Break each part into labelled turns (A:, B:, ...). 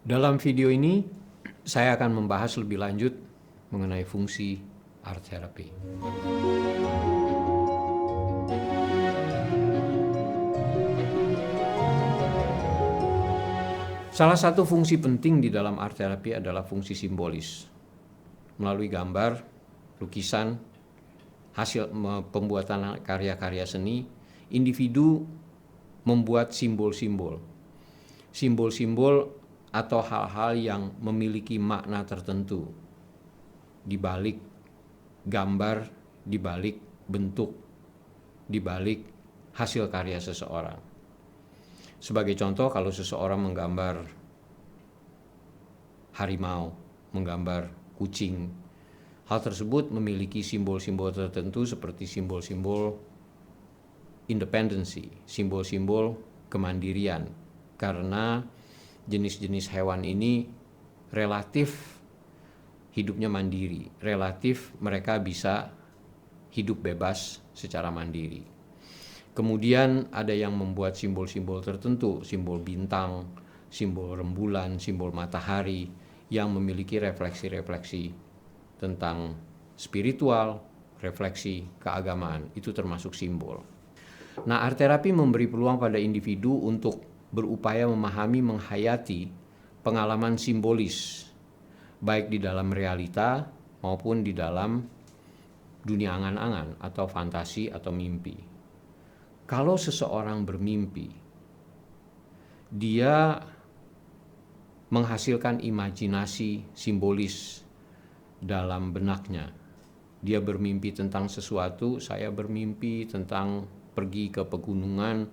A: Dalam video ini, saya akan membahas lebih lanjut mengenai fungsi art therapy. Salah satu fungsi penting di dalam art therapy adalah fungsi simbolis. Melalui gambar, lukisan, hasil pembuatan karya-karya seni, individu membuat simbol-simbol. Simbol-simbol atau hal-hal yang memiliki makna tertentu di balik gambar, di balik bentuk, di balik hasil karya seseorang. Sebagai contoh, kalau seseorang menggambar harimau, menggambar kucing, hal tersebut memiliki simbol-simbol tertentu seperti simbol-simbol independensi, simbol-simbol kemandirian, karena jenis-jenis hewan ini relatif hidupnya mandiri, relatif mereka bisa hidup bebas secara mandiri. Kemudian ada yang membuat simbol-simbol tertentu, simbol bintang, simbol rembulan, simbol matahari yang memiliki refleksi-refleksi tentang spiritual, refleksi keagamaan, itu termasuk simbol. Nah, art therapy memberi peluang pada individu untuk berupaya memahami, menghayati pengalaman simbolis, baik di dalam realita maupun di dalam dunia angan-angan atau fantasi atau mimpi. Kalau seseorang bermimpi, dia menghasilkan imajinasi simbolis dalam benaknya. Dia bermimpi tentang sesuatu, saya bermimpi tentang pergi ke pegunungan,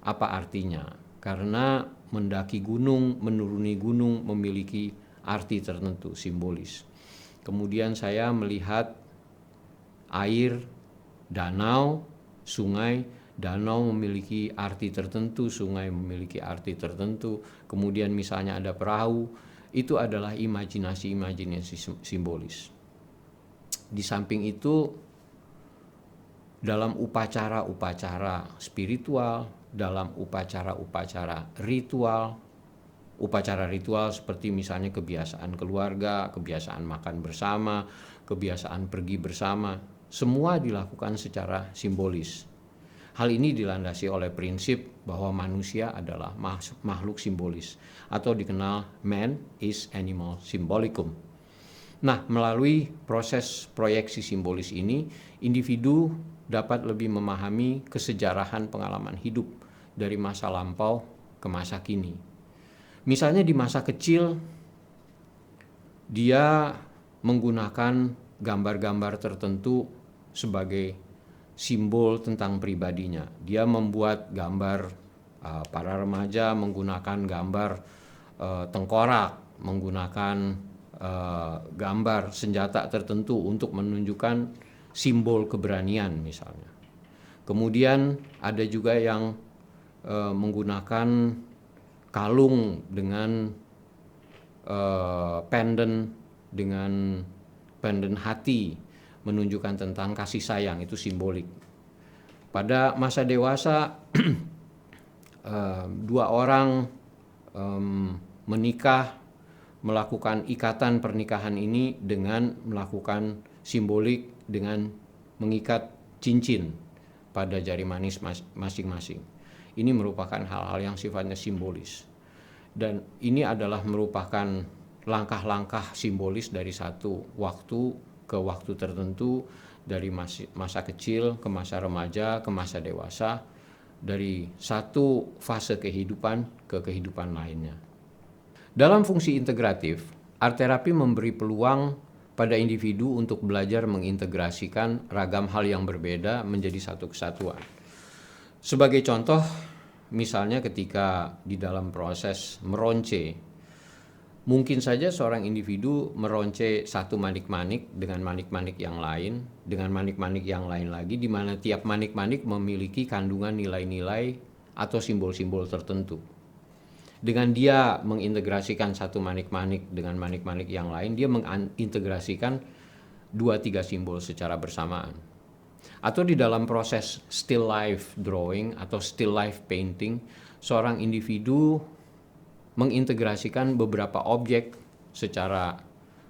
A: apa artinya? Karena mendaki gunung, menuruni gunung memiliki arti tertentu, simbolis. Kemudian saya melihat air, danau, sungai. Danau memiliki arti tertentu, sungai memiliki arti tertentu. Kemudian misalnya ada perahu, itu adalah imajinasi simbolis. Di samping itu, dalam upacara-upacara spiritual, dalam upacara-upacara ritual, upacara ritual seperti misalnya kebiasaan keluarga, kebiasaan makan bersama, kebiasaan pergi bersama, semua dilakukan secara simbolis. Hal ini dilandasi oleh prinsip bahwa manusia adalah makhluk simbolis atau dikenal man is animal symbolicum. Nah, melalui proses proyeksi simbolis ini, individu dapat lebih memahami kesejarahan pengalaman hidup dari masa lampau ke masa kini. Misalnya di masa kecil, dia menggunakan gambar-gambar tertentu sebagai simbol tentang pribadinya. Dia membuat gambar para remaja menggunakan gambar tengkorak, menggunakan gambar senjata tertentu untuk menunjukkan simbol keberanian misalnya. Kemudian ada juga yang menggunakan kalung dengan pendant hati, menunjukkan tentang kasih sayang, itu simbolik. Pada masa dewasa, dua orang menikah, melakukan ikatan pernikahan ini dengan melakukan simbolik dengan mengikat cincin pada jari manis masing-masing. Ini merupakan hal-hal yang sifatnya simbolis. Dan ini adalah merupakan langkah-langkah simbolis dari satu waktu ke waktu tertentu, dari masa kecil ke masa remaja ke masa dewasa, dari satu fase kehidupan ke kehidupan lainnya. Dalam fungsi integratif, art therapy memberi peluang pada individu untuk belajar mengintegrasikan ragam hal yang berbeda menjadi satu kesatuan. Sebagai contoh, misalnya ketika di dalam proses meronce, mungkin saja seorang individu meronce satu manik-manik dengan manik-manik yang lain, dengan manik-manik yang lain lagi, di mana tiap manik-manik memiliki kandungan nilai-nilai atau simbol-simbol tertentu. Dengan dia mengintegrasikan satu manik-manik dengan manik-manik yang lain, dia mengintegrasikan 2-3 simbol secara bersamaan. Atau di dalam proses still life drawing atau still life painting, seorang individu mengintegrasikan beberapa objek secara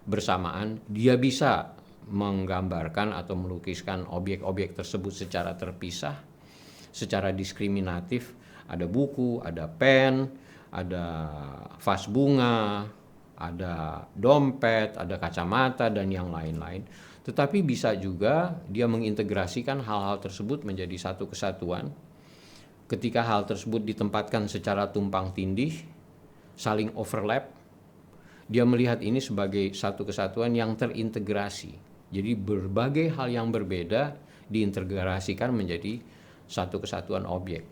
A: bersamaan. Dia bisa menggambarkan atau melukiskan objek-objek tersebut secara terpisah, secara diskriminatif. Ada buku, ada pen, ada vas bunga, ada dompet, ada kacamata, dan yang lain-lain. Tetapi bisa juga dia mengintegrasikan hal-hal tersebut menjadi satu kesatuan. Ketika hal tersebut ditempatkan secara tumpang tindih, saling overlap, dia melihat ini sebagai satu kesatuan yang terintegrasi. Jadi berbagai hal yang berbeda diintegrasikan menjadi satu kesatuan objek.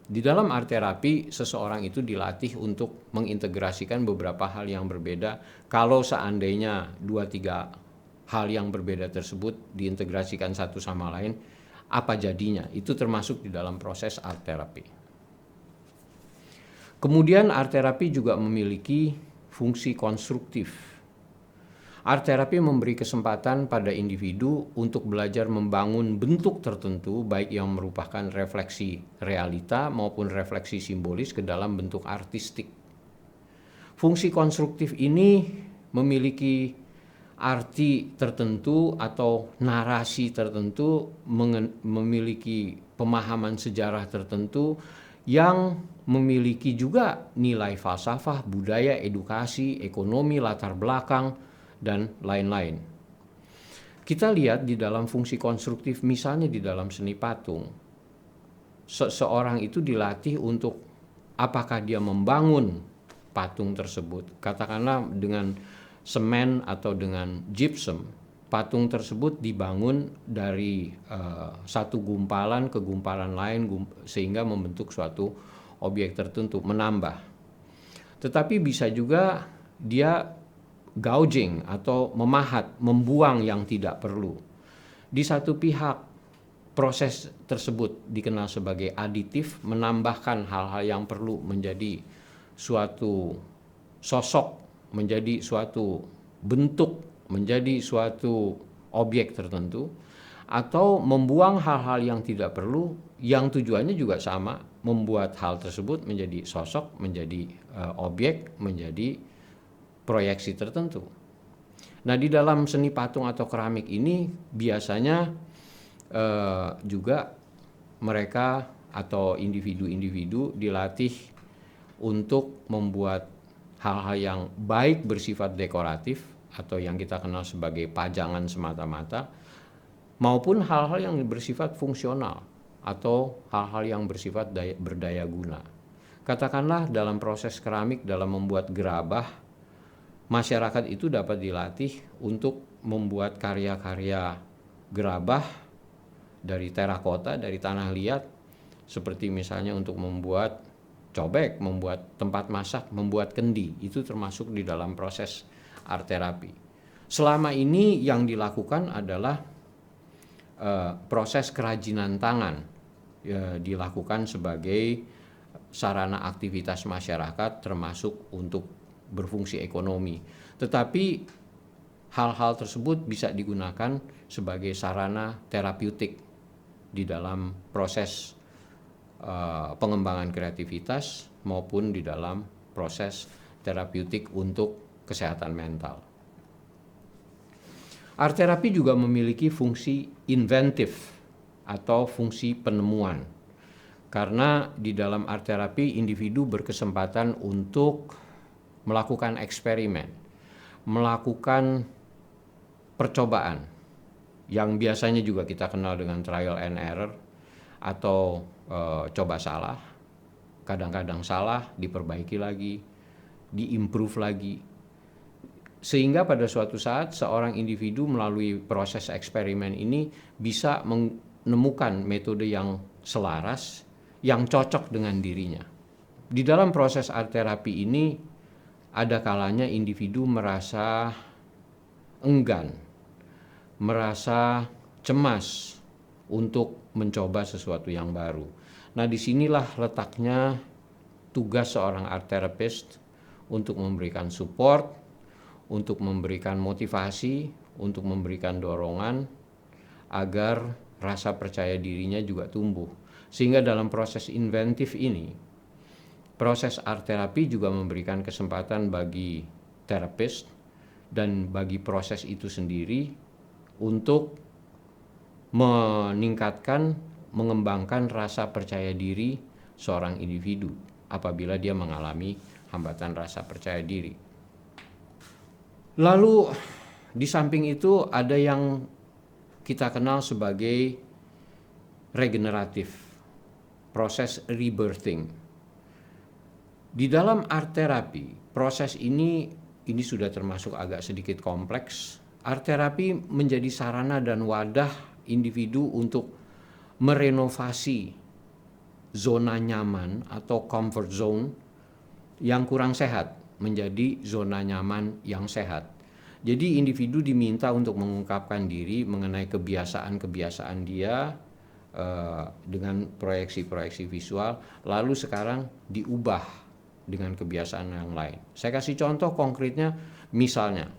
A: Di dalam art terapi, seseorang itu dilatih untuk mengintegrasikan beberapa hal yang berbeda. Kalau seandainya 2-3 hal yang berbeda tersebut diintegrasikan satu sama lain, apa jadinya? Itu termasuk di dalam proses art terapi. Kemudian art terapi juga memiliki fungsi konstruktif. Art terapi memberi kesempatan pada individu untuk belajar membangun bentuk tertentu, baik yang merupakan refleksi realita maupun refleksi simbolis ke dalam bentuk artistik. Fungsi konstruktif ini memiliki arti tertentu atau narasi tertentu, memiliki pemahaman sejarah tertentu yang memiliki juga nilai falsafah, budaya, edukasi, ekonomi, latar belakang, dan lain-lain. Kita lihat di dalam fungsi konstruktif, misalnya di dalam seni patung, seseorang itu dilatih untuk apakah dia membangun patung tersebut, katakanlah dengan semen atau dengan gypsum. Patung tersebut dibangun dari satu gumpalan ke gumpalan lain sehingga membentuk suatu objek tertentu, menambah. Tetapi bisa juga dia gouging atau memahat, membuang yang tidak perlu. Di satu pihak, proses tersebut dikenal sebagai aditif, menambahkan hal-hal yang perlu menjadi suatu sosok, menjadi suatu bentuk, menjadi suatu objek tertentu, atau membuang hal-hal yang tidak perlu yang tujuannya juga sama, membuat hal tersebut menjadi sosok, menjadi objek, menjadi proyeksi tertentu. Nah, di dalam seni patung atau keramik ini biasanya juga mereka atau individu-individu dilatih untuk membuat hal-hal yang baik bersifat dekoratif atau yang kita kenal sebagai pajangan semata-mata, maupun hal-hal yang bersifat fungsional atau hal-hal yang bersifat berdaya guna. Katakanlah dalam proses keramik, dalam membuat gerabah, masyarakat itu dapat dilatih untuk membuat karya-karya gerabah dari terakota, dari tanah liat, seperti misalnya untuk membuat cobek, membuat tempat masak, membuat kendi. Itu termasuk di dalam proses art terapi. Selama ini yang dilakukan adalah proses kerajinan tangan, dilakukan sebagai sarana aktivitas masyarakat, termasuk untuk berfungsi ekonomi. Tetapi hal-hal tersebut bisa digunakan sebagai sarana terapeutik di dalam proses pengembangan kreativitas maupun di dalam proses terapeutik untuk kesehatan mental. Art terapi juga memiliki fungsi inventif atau fungsi penemuan. Karena di dalam art terapi individu berkesempatan untuk melakukan eksperimen, melakukan percobaan yang biasanya juga kita kenal dengan trial and error atau coba salah, kadang-kadang salah, diperbaiki lagi, diimprove lagi, sehingga pada suatu saat seorang individu melalui proses eksperimen ini bisa menemukan metode yang selaras, yang cocok dengan dirinya. Di dalam proses art terapi ini ada kalanya individu merasa enggan, merasa cemas untuk mencoba sesuatu yang baru. Nah, disinilah letaknya tugas seorang art therapist untuk memberikan support, untuk memberikan motivasi, untuk memberikan dorongan agar rasa percaya dirinya juga tumbuh. Sehingga dalam proses inventif ini, Proses art terapi juga memberikan kesempatan bagi terapis dan bagi proses itu sendiri untuk meningkatkan, mengembangkan rasa percaya diri seorang individu apabila dia mengalami hambatan rasa percaya diri. Lalu di samping itu ada yang kita kenal sebagai regeneratif, proses rebirthing. Di dalam art terapi, proses ini sudah termasuk agak sedikit kompleks. Art terapi menjadi sarana dan wadah individu untuk merenovasi zona nyaman atau comfort zone yang kurang sehat menjadi zona nyaman yang sehat. Jadi individu diminta untuk mengungkapkan diri mengenai kebiasaan-kebiasaan dia dengan proyeksi-proyeksi visual, lalu sekarang diubah dengan kebiasaan yang lain. Saya kasih contoh konkretnya, misalnya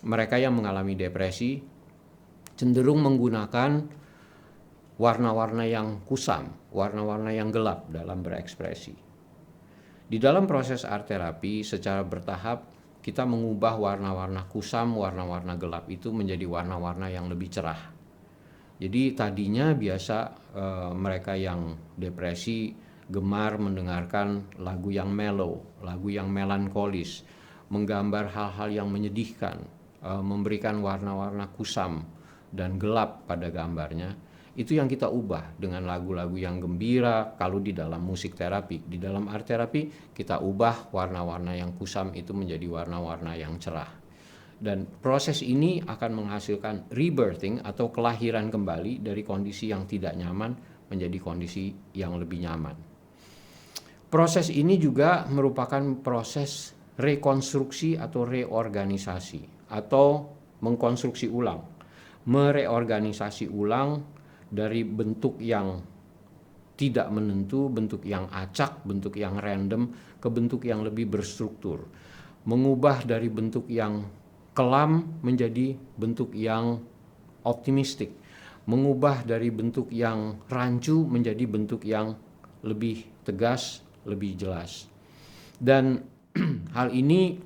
A: mereka yang mengalami depresi cenderung menggunakan warna-warna yang kusam, warna-warna yang gelap dalam berekspresi. Di dalam proses art terapi secara bertahap kita mengubah warna-warna kusam, warna-warna gelap itu menjadi warna-warna yang lebih cerah. Jadi tadinya biasa mereka yang depresi gemar mendengarkan lagu yang mellow, lagu yang melankolis, menggambar hal-hal yang menyedihkan, memberikan warna-warna kusam dan gelap pada gambarnya. Itu yang kita ubah dengan lagu-lagu yang gembira. Kalau di dalam musik terapi, di dalam art terapi kita ubah warna-warna yang kusam itu menjadi warna-warna yang cerah. Dan proses ini akan menghasilkan rebirthing atau kelahiran kembali dari kondisi yang tidak nyaman menjadi kondisi yang lebih nyaman. Proses ini juga merupakan proses rekonstruksi atau reorganisasi atau mengkonstruksi ulang, mereorganisasi ulang dari bentuk yang tidak menentu, bentuk yang acak, bentuk yang random ke bentuk yang lebih berstruktur, mengubah dari bentuk yang kelam menjadi bentuk yang optimistik, mengubah dari bentuk yang rancu menjadi bentuk yang lebih tegas, lebih jelas. Dan hal ini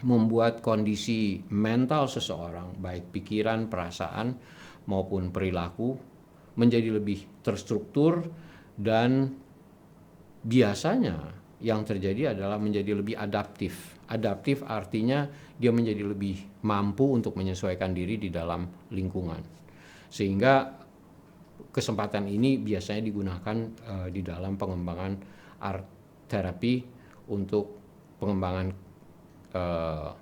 A: membuat kondisi mental seseorang, baik pikiran, perasaan maupun perilaku, menjadi lebih terstruktur, dan biasanya yang terjadi adalah menjadi lebih adaptif. Adaptif artinya dia menjadi lebih mampu untuk menyesuaikan diri di dalam lingkungan. Sehingga kesempatan ini biasanya digunakan di dalam pengembangan art terapi untuk pengembangan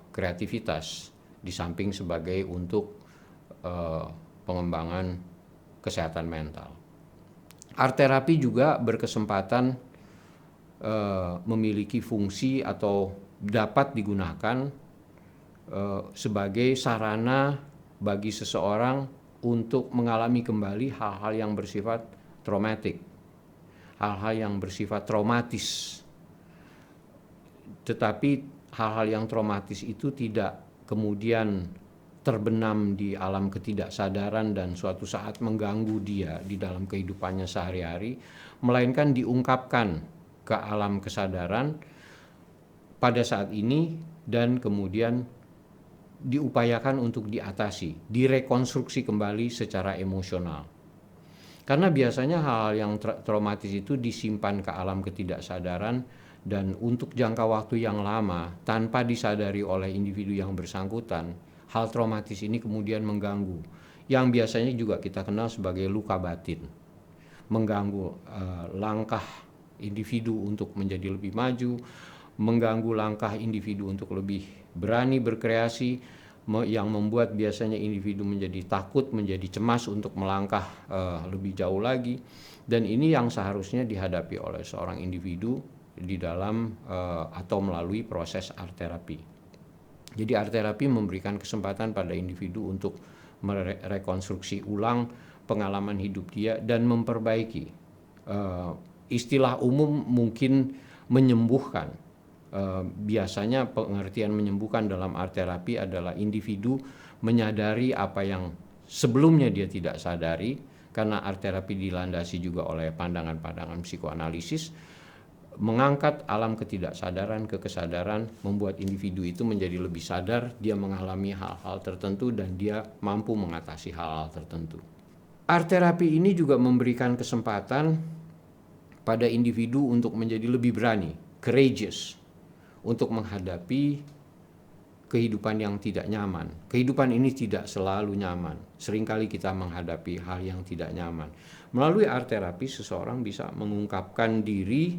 A: kreativitas, di samping sebagai untuk pengembangan kesehatan mental. Art terapi juga berkesempatan memiliki fungsi atau dapat digunakan sebagai sarana bagi seseorang untuk mengalami kembali hal-hal yang bersifat traumatik, hal-hal yang bersifat traumatis. Tetapi hal-hal yang traumatis itu tidak kemudian terbenam di alam ketidaksadaran dan suatu saat mengganggu dia di dalam kehidupannya sehari-hari, melainkan diungkapkan ke alam kesadaran pada saat ini dan kemudian diupayakan untuk diatasi, direkonstruksi kembali secara emosional. Karena biasanya hal-hal yang traumatis itu disimpan ke alam ketidaksadaran dan untuk jangka waktu yang lama tanpa disadari oleh individu yang bersangkutan, hal traumatis ini kemudian mengganggu, yang biasanya juga kita kenal sebagai luka batin, mengganggu langkah individu untuk menjadi lebih maju, mengganggu langkah individu untuk lebih berani berkreasi, yang membuat biasanya individu menjadi takut, menjadi cemas untuk melangkah lebih jauh lagi. Dan ini yang seharusnya dihadapi oleh seorang individu di dalam atau melalui proses art terapi. Jadi art terapi memberikan kesempatan pada individu untuk merekonstruksi ulang pengalaman hidup dia dan memperbaiki. Istilah umum mungkin menyembuhkan. Biasanya pengertian menyembuhkan dalam art terapi adalah individu menyadari apa yang sebelumnya dia tidak sadari, karena art terapi dilandasi juga oleh pandangan-pandangan psikoanalisis. mengangkat alam ketidaksadaran ke kesadaran, membuat individu itu menjadi lebih sadar, dia mengalami hal-hal tertentu dan dia mampu mengatasi hal-hal tertentu. Art terapi ini juga memberikan kesempatan pada individu untuk menjadi lebih berani, courageous, untuk menghadapi kehidupan yang tidak nyaman. Kehidupan ini tidak selalu nyaman. Seringkali kita menghadapi hal yang tidak nyaman. Melalui art terapi, seseorang bisa mengungkapkan diri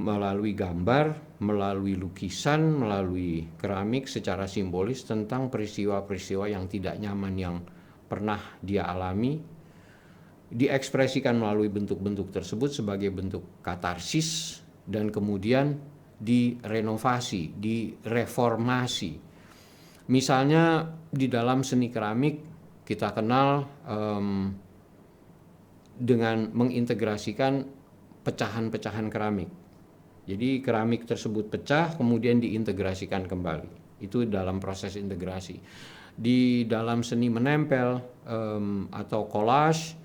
A: melalui gambar, melalui lukisan, melalui keramik secara simbolis tentang peristiwa-peristiwa yang tidak nyaman yang pernah dia alami, diekspresikan melalui bentuk-bentuk tersebut sebagai bentuk katarsis dan kemudian direnovasi, direformasi. Misalnya di dalam seni keramik kita kenal dengan mengintegrasikan pecahan-pecahan keramik. Jadi keramik tersebut pecah kemudian diintegrasikan kembali. Itu dalam proses integrasi. Di dalam seni menempel atau collage,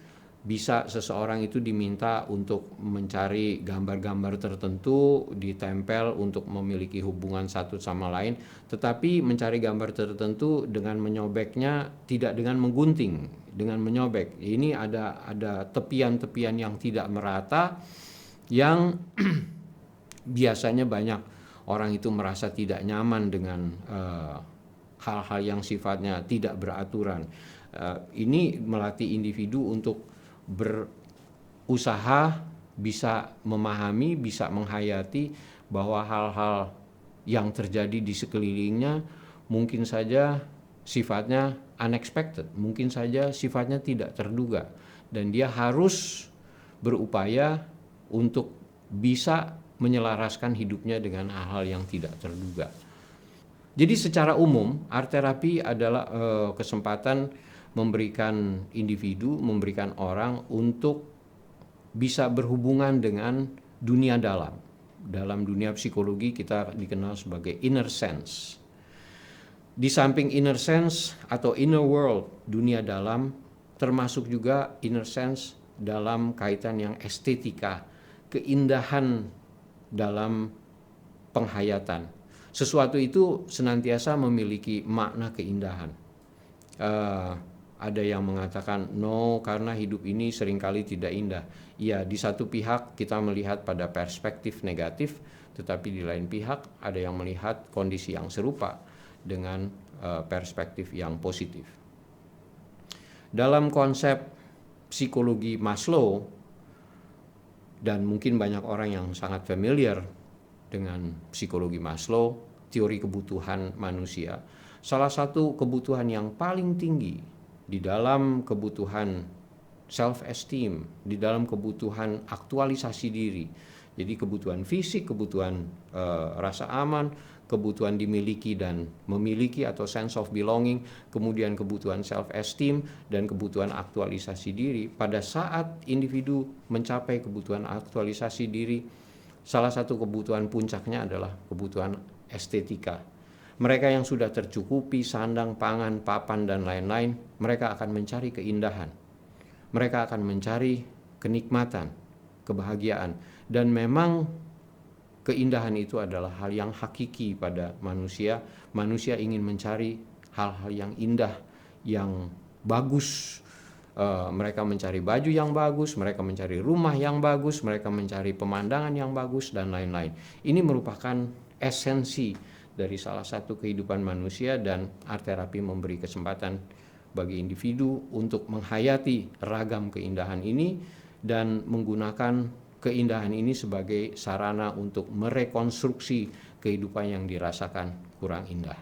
A: bisa seseorang itu diminta untuk mencari gambar-gambar tertentu, ditempel untuk memiliki hubungan satu sama lain, tetapi mencari gambar tertentu dengan menyobeknya tidak dengan menggunting, dengan menyobek. Ini ada tepian-tepian yang tidak merata yang biasanya banyak orang itu merasa tidak nyaman dengan hal-hal yang sifatnya tidak beraturan. Ini melatih individu untuk berusaha bisa memahami, bisa menghayati bahwa hal-hal yang terjadi di sekelilingnya mungkin saja sifatnya unexpected, mungkin saja sifatnya tidak terduga, dan dia harus berupaya untuk bisa menyelaraskan hidupnya dengan hal-hal yang tidak terduga. Jadi secara umum art terapi adalah kesempatan memberikan individu, memberikan orang untuk bisa berhubungan dengan dunia dalam. Dalam dunia psikologi kita dikenal sebagai inner sense. Di samping inner sense atau inner world, dunia dalam, termasuk juga inner sense dalam kaitan yang estetika, keindahan dalam penghayatan. Sesuatu itu senantiasa memiliki makna keindahan. Ada yang mengatakan no, karena hidup ini seringkali tidak indah. Ya, di satu pihak kita melihat pada perspektif negatif, tetapi di lain pihak ada yang melihat kondisi yang serupa dengan perspektif yang positif. Dalam konsep psikologi Maslow, dan mungkin banyak orang yang sangat familiar dengan psikologi Maslow, teori kebutuhan manusia, salah satu kebutuhan yang paling tinggi di dalam kebutuhan self-esteem, di dalam kebutuhan aktualisasi diri, jadi kebutuhan fisik, kebutuhan rasa aman, kebutuhan dimiliki dan memiliki atau sense of belonging, kemudian kebutuhan self-esteem dan kebutuhan aktualisasi diri. Pada saat individu mencapai kebutuhan aktualisasi diri, salah satu kebutuhan puncaknya adalah kebutuhan estetika. Mereka yang sudah tercukupi sandang, pangan, papan, dan lain-lain, mereka akan mencari keindahan. Mereka akan mencari kenikmatan, kebahagiaan. Dan memang keindahan itu adalah hal yang hakiki pada manusia. Manusia ingin mencari hal-hal yang indah, yang bagus. Mereka mencari baju yang bagus, mereka mencari rumah yang bagus, mereka mencari pemandangan yang bagus, dan lain-lain. Ini merupakan esensi dari salah satu kehidupan manusia, dan art terapi memberi kesempatan bagi individu untuk menghayati ragam keindahan ini dan menggunakan keindahan ini sebagai sarana untuk merekonstruksi kehidupan yang dirasakan kurang indah.